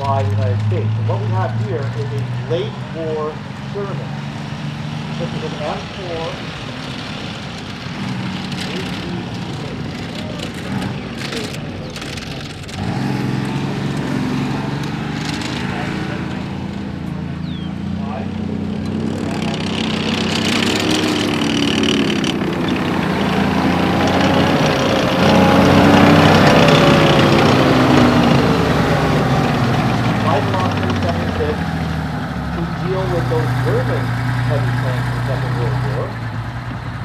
by the United States. And what we have here is a late war Sherman. This is an M4A3E8.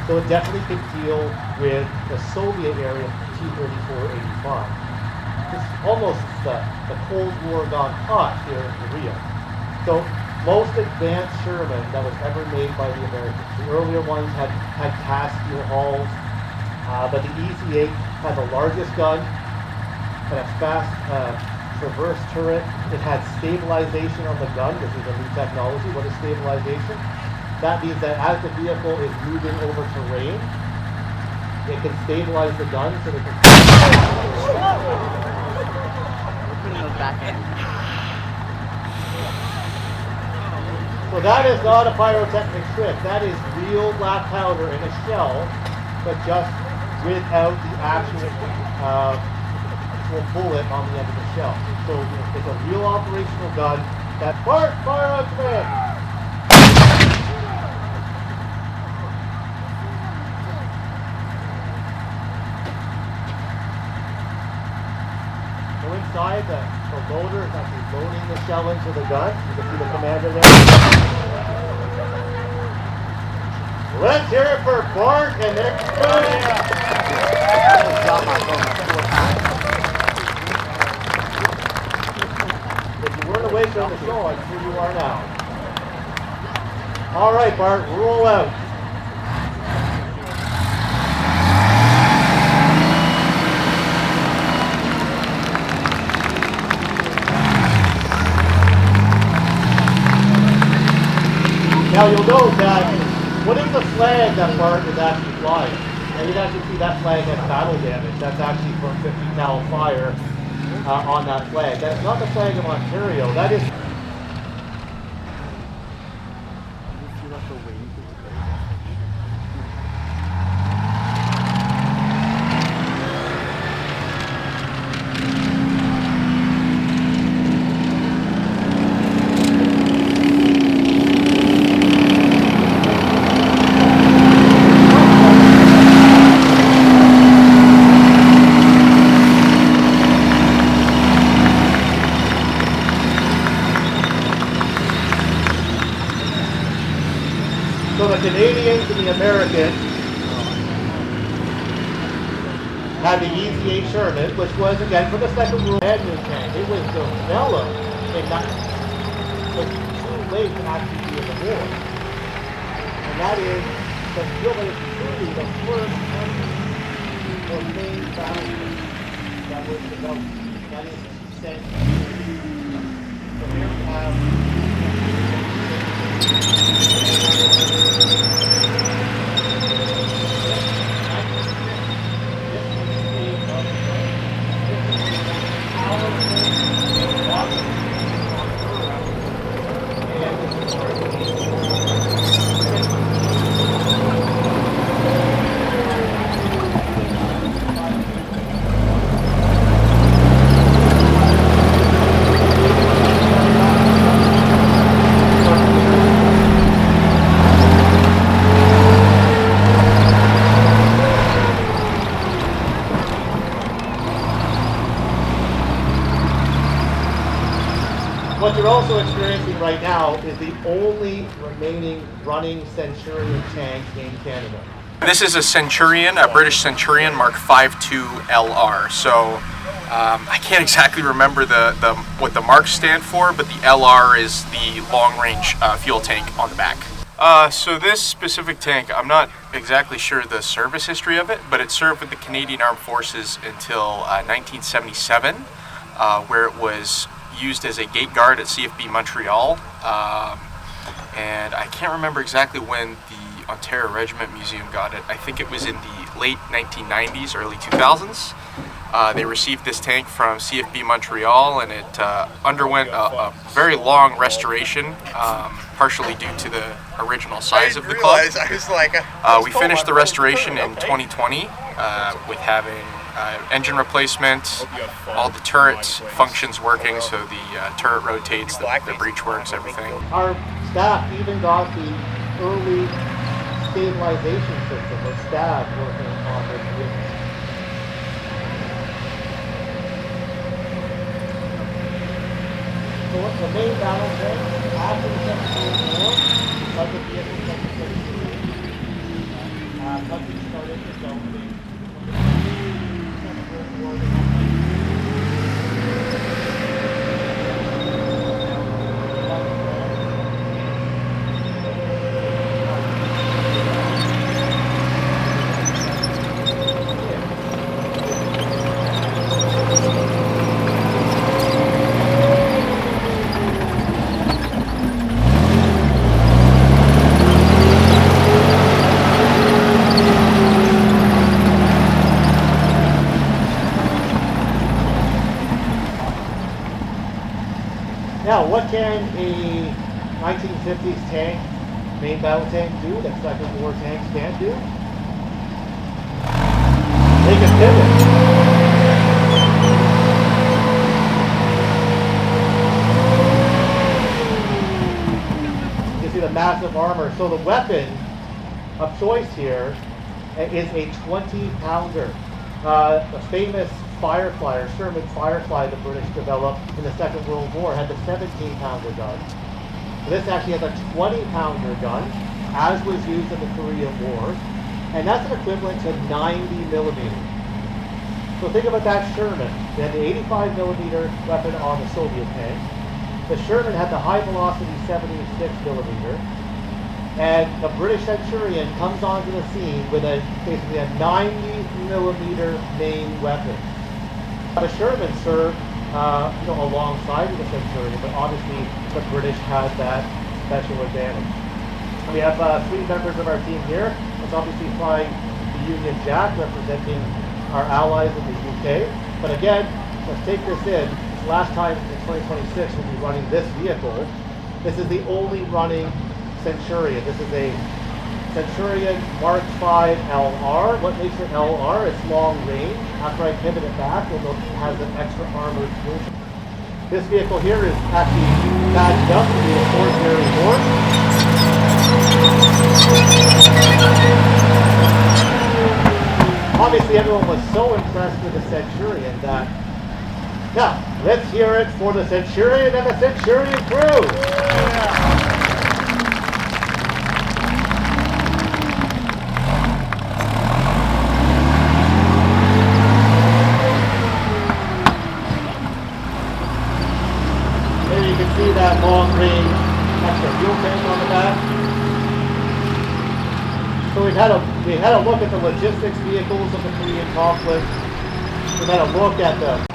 So it definitely could deal with the Soviet area T-34-85. It's almost the Cold War gone hot here in Korea. So most advanced Sherman that was ever made by the Americans. The earlier ones had cast steel hulls, but the Easy Eight had the largest gun, had a fast traverse turret. It had stabilization on the gun, which is a new technology. What is stabilization? That means that as the vehicle is moving over terrain, it can stabilize the gun so that it can... So that is not a pyrotechnic trick. That is real black powder in a shell, but just without the actual bullet on the end of the shell. So it's a real operational gun. That fire on command. Inside, the loader is actually loading the shell into the gun. You can see the commander there. Let's hear it for Bart and everybody. If you weren't awake during the show, I'm sure you are now. All right, Bart, roll out. Now you'll note that what is the flag that Bart is actually flying? And you can actually see that flag has battle damage. That's actually from 50 cal fire on that flag. That's not the flag of Ontario. That is... So the Canadians and the Americans had the Easy Eight Sherman, which was, again, for the Second World War tank. It was developed in that was too late to actually be in the war. And that is the field that is truly the first or main battle that was developed. That is sent. So here we have what you're also experiencing right now is the only remaining running Centurion tank in Canada. This is a Centurion, a British Centurion Mark 52 LR. So I can't exactly remember what the marks stand for, but the LR is the long-range fuel tank on the back. So this specific tank, I'm not exactly sure the service history of it, but it served with the Canadian Armed Forces until 1977, where it was used as a gate guard at CFB Montreal, and I can't remember exactly when the Ontario Regiment Museum got it. I think it was in the late 1990s, early 2000s, They received this tank from CFB Montreal, and it underwent a very long restoration, partially due to the original size of the club. We finished the restoration in 2020 with having engine replacement, all the turret functions working, so the turret rotates, the breech works, everything. Our staff even got the early stabilization system, or STAB, working on this vehicle. So what's the main battle tank after the Second World War, like the vehicle countries started developing Second World War. Now, what can a 1950s tank, main battle tank, do that Second War tanks can't do? They can pivot. You see the massive armor. So the weapon of choice here is a 20-pounder. A famous Firefly, or Sherman Firefly, the British developed in the Second World War, had the 17-pounder gun. This actually has a 20-pounder gun, as was used in the Korean War, and that's an equivalent to 90 millimeters. So think about that Sherman. They had the 85 millimeter weapon on the Soviet tank. The Sherman had the high velocity 76 millimeter, and the British Centurion comes onto the scene with basically a 90 millimeter main weapon. The Sherman served alongside the Centurion, but obviously the British had that special advantage. We have 3 members of our team here. Let's obviously flying the Union Jack, representing our allies in the UK. But again, let's take this in. Last time in 2026 we'll be running this vehicle. This is the only running Centurion. This is a Centurion Mark 5 LR. What makes it LR? It's long range. After I pivot it back, you'll notice it has an extra armored solution. This vehicle here is actually badged up to be a ordinary horse. Obviously, everyone was so impressed with the Centurion that, now, let's hear it for the Centurion and the Centurion crew. You can see that long range extra fuel tank on the back. So we had a look at the logistics vehicles of the Korean conflict. We had a look at the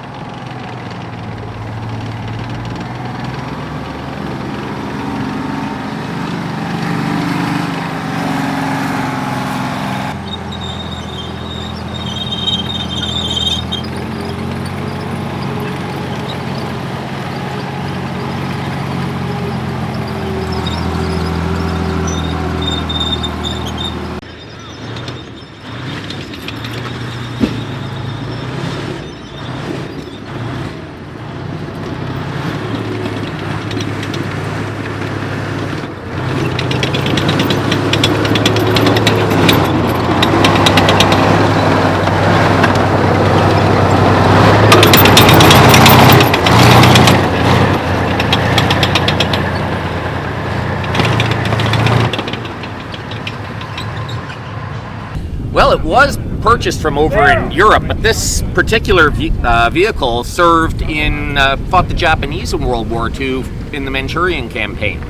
Well, it was purchased from over in Europe, but this particular vehicle served fought the Japanese in World War II in the Manchurian campaign.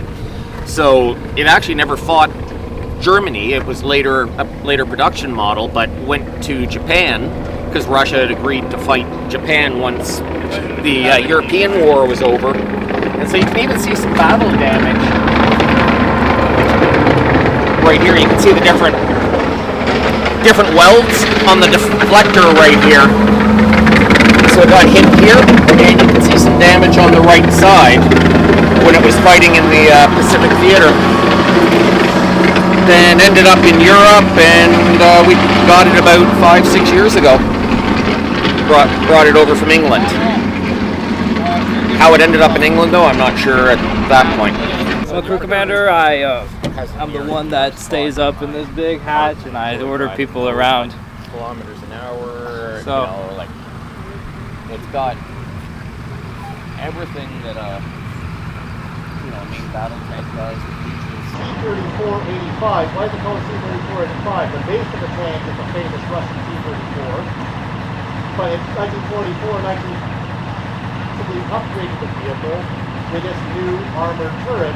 So it actually never fought Germany. It was a later production model, but went to Japan because Russia had agreed to fight Japan once the European War was over. And so you can even see some battle damage. Right here, you can see the different welds on the deflector right here. so it got hit here, and you can see some damage on the right side when it was fighting in the Pacific Theater. Then ended up in Europe, and we got it about 5-6 years ago. Brought it over from England. How it ended up in England, though, I'm not sure at that point. So, crew commander, I'm the one that stays up in this big hatch, and I order people around. Kilometers an hour. So, you know, like it's got everything that a main battle tank does. T-34-85. Why is it called T-34-85? The base of the tank is the famous Russian T-34. But in 1944, simply upgraded the vehicle with this new armored turret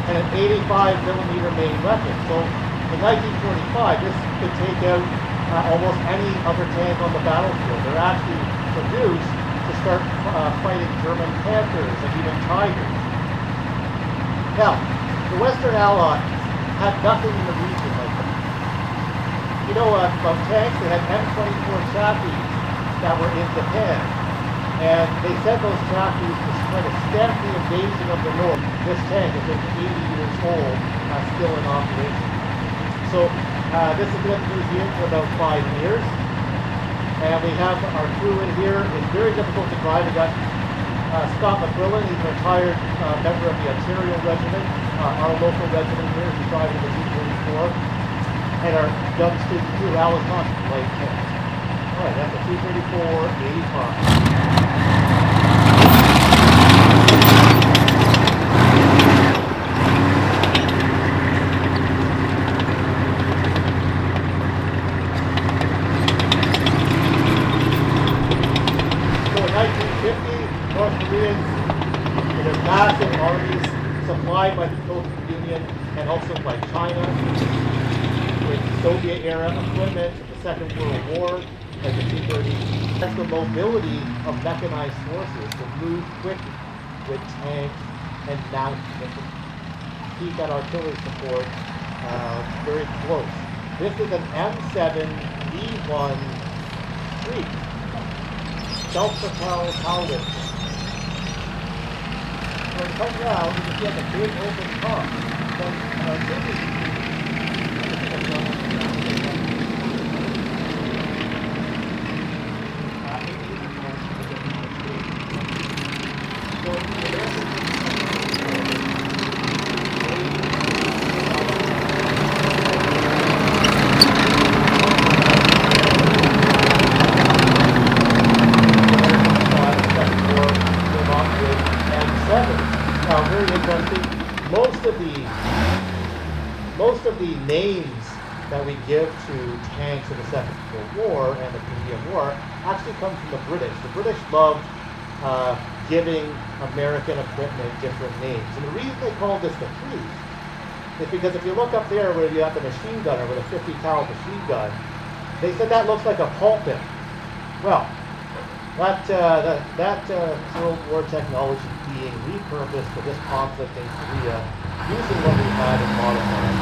and an 85mm main weapon. So in 1945, this could take out almost any other tank on the battlefield. They're actually produced to start fighting German Panthers and even Tigers. Now, the Western Allies had nothing in the region like that. You know, about tanks, they had M24 chassis that were in Japan. And they sent those chassis to try to stamp the invasion of the North. This tank is 80 years old, still in operation. So this has been at the museum for about 5 years. And we have our crew in here. It's very difficult to drive. We got Scott McQuillan, he's a retired member of the Ontario Regiment, our local regiment here. He's driving the T-34. And our young student too, Alice Thompson, late tank. All right, that's a T-34-85. North Koreans, with their massive armies supplied by the Soviet Union and also by China, with Soviet-era equipment from the Second World War, like the T-30. That's the mobility of mechanized forces to move quickly with tanks and mount and keep that artillery support very close. This is an M7 V1 self-propelled Howitzer. So when it comes around, you can see like a big open top. Very interesting. Most of the names that we give to tanks in the Second World War and the Korean War actually come from the British. The British loved giving American equipment different names. And the reason they called this the Priest is because if you look up there where you have the machine gunner with a 50 cal machine gun, they said that looks like a pulpit. Well, that World War technology being repurposed for this conflict in Korea using what we had in modified.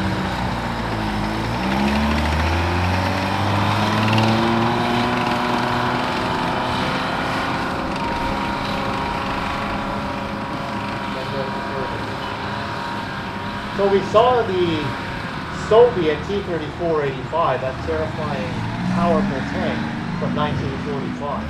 So we saw the Soviet T-34-85, that terrifying, powerful tank from 1945.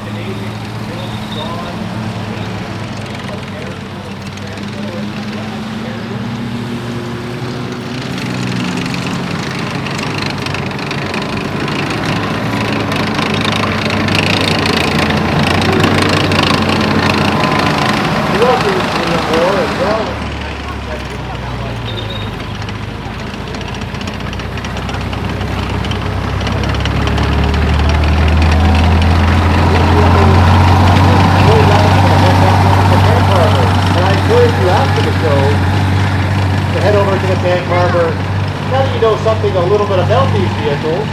Canadian, John the show to head over to the tank harbor. Now that you know something a little bit about these vehicles,